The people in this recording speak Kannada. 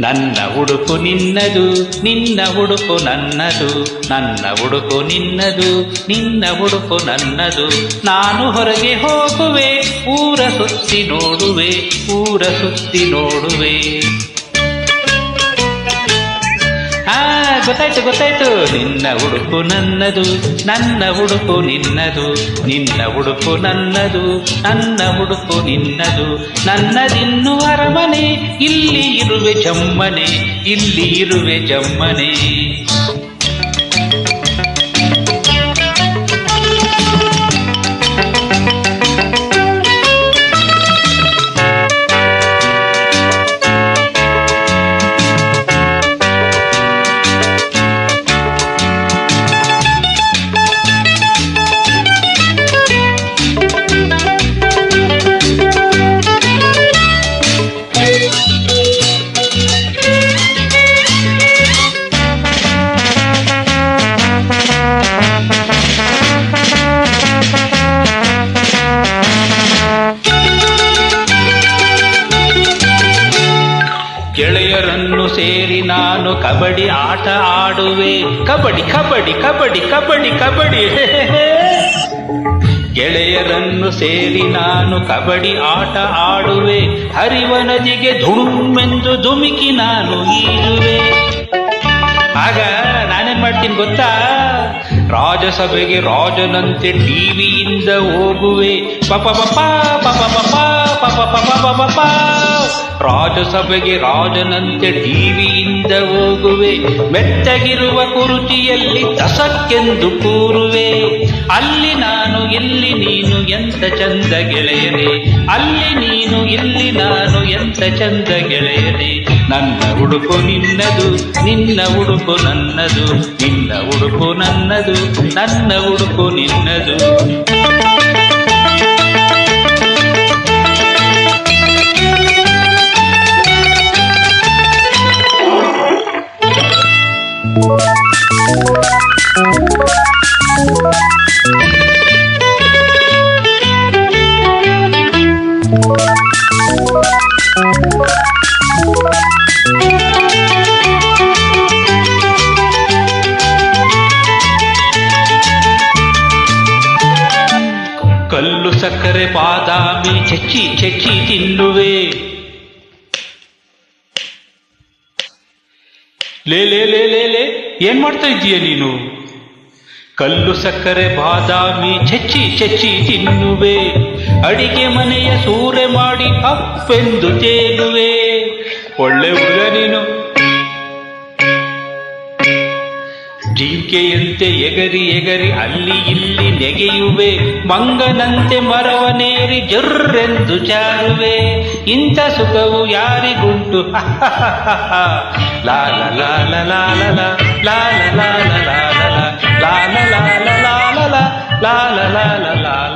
ನನ್ನ ಉಡುಪು ನಿನ್ನದು, ನಿನ್ನ ಉಡುಪು ನನ್ನದು, ನನ್ನ ಉಡುಪು ನಿನ್ನದು, ನಿನ್ನ ಉಡುಪು ನನ್ನದು. ನಾನು ಹೊರಗೆ ಹೋಗುವೆ, ಊರ ಸುತ್ತಿ ನೋಡುವೆ, ಊರ ಸುತ್ತಿ ನೋಡುವೆ. ಗೊತ್ತಾಯ್ತು ಗೊತ್ತಾಯ್ತು. ನಿನ್ನ ಉಡುಪು ನನ್ನದು, ನನ್ನ ಉಡುಪು ನಿನ್ನದು, ನಿನ್ನ ಉಡುಪು ನನ್ನದು, ನನ್ನ ಉಡುಪು ನಿನ್ನದು. ನನ್ನದಿನ್ನು ಅರಮನೆ, ಇಲ್ಲಿ ಇರುವೆ ಜಮ್ಮನೆ, ಇಲ್ಲಿ ಇರುವೆ ಜಮ್ಮನೆ. ಗೆಳೆಯರನ್ನು ಸೇರಿ ನಾನು ಕಬಡ್ಡಿ ಆಟ ಆಡುವೆ, ಕಬಡ್ಡಿ ಕಬಡ್ಡಿ ಕಬಡ್ಡಿ ಕಬಡ್ಡಿ ಕಬಡ್ಡಿ. ಗೆಳೆಯರನ್ನು ಸೇರಿ ನಾನು ಕಬಡ್ಡಿ ಆಟ ಆಡುವೆ, ಹರಿವ ನದಿಗೆ ಧುಡುಮೆಂದು ಧುಮುಕಿ ನಾನು ಈಜುವೆ. ಆಗ ನಾನೇನ್ ಮಾಡ್ತೀನಿ ಗೊತ್ತಾ, ರಾಜಸಭೆಗೆ ರಾಜನಂತೆ ಟಿವಿಯಿಂದ ಹೋಗುವೆ, ಪಪ ಪಪ ಪಪ ಪಪ ಪಪ ಪಪ ಪಪ. ರಾಜಸಭೆಗೆ ರಾಜನಂತೆ ಟಿವಿಯಿಂದ ಹೋಗುವೆ, ಮೆತ್ತಗಿರುವ ಕುರುಚಿಯಲ್ಲಿ ತಸಕ್ಕೆಂದು ಕೂರುವೆ. ಅಲ್ಲಿ ನಾನು ಇಲ್ಲಿ ನೀನು ಎಂತ ಚಂದ ಗೆಳೆಯನೆ, ಅಲ್ಲಿ ನೀನು ಇಲ್ಲಿ ನಾನು ಎಂತ ಚಂದ ಗೆಳೆಯನೆ. ನನ್ನ ಉಡುಪು ನಿನ್ನದು, ನಿನ್ನ ಉಡುಪು ನನ್ನದು, ನಿನ್ನ ಉಡುಪು ನನ್ನದು, ನನ್ನ ಉಡುಪು ನಿನ್ನದು. ಕಲ್ಲು ಸಕ್ಕರೆ ಬಾದಾಮಿ ಚೆಚ್ಚಿ ಚೆಚ್ಚಿ ತಿನ್ನುವೆ. ಲೇ ಲೇ ಲೇ ಲೇ ಲೇ, ಏನ್ ಮಾಡ್ತಾ ಇದ್ದೀಯ ನೀನು? ಕಲ್ಲು ಸಕ್ಕರೆ ಬಾದಾಮಿ ಚೆಚ್ಚಿ ಚೆಚ್ಚಿ ತಿನ್ನುವೆ, ಅಡಿಗೆ ಮನೆಯ ಸೂರೆ ಮಾಡಿ ಅಪ್ಪೆಂದು ತೇಲುವೆ. ಒಳ್ಳೆ ಹುಡುಗ ನೀನು. ಜಿಂಕೆಯಂತೆ ಎಗರಿ ಎಗರಿ ಅಲ್ಲಿ ಇಲ್ಲಿ ನೆಗೆಯುವೆ, ಮಂಗನಂತೆ ಮರವನೇರಿ ಜರ್ರೆಂದು ಜಾರುವೆ. ಇಂಥ ಸುಖವು ಯಾರಿಗುಂಟು? ಲಾಲ ಲಾಲ ಲಾಲ ಲಾಲ ಲಾಲ ಲಾಲ ಲಾಲ ಲಾಲ ಲಾಲ ಲಾಲ ಲಾಲ ಲಾಲ ಲಾಲ.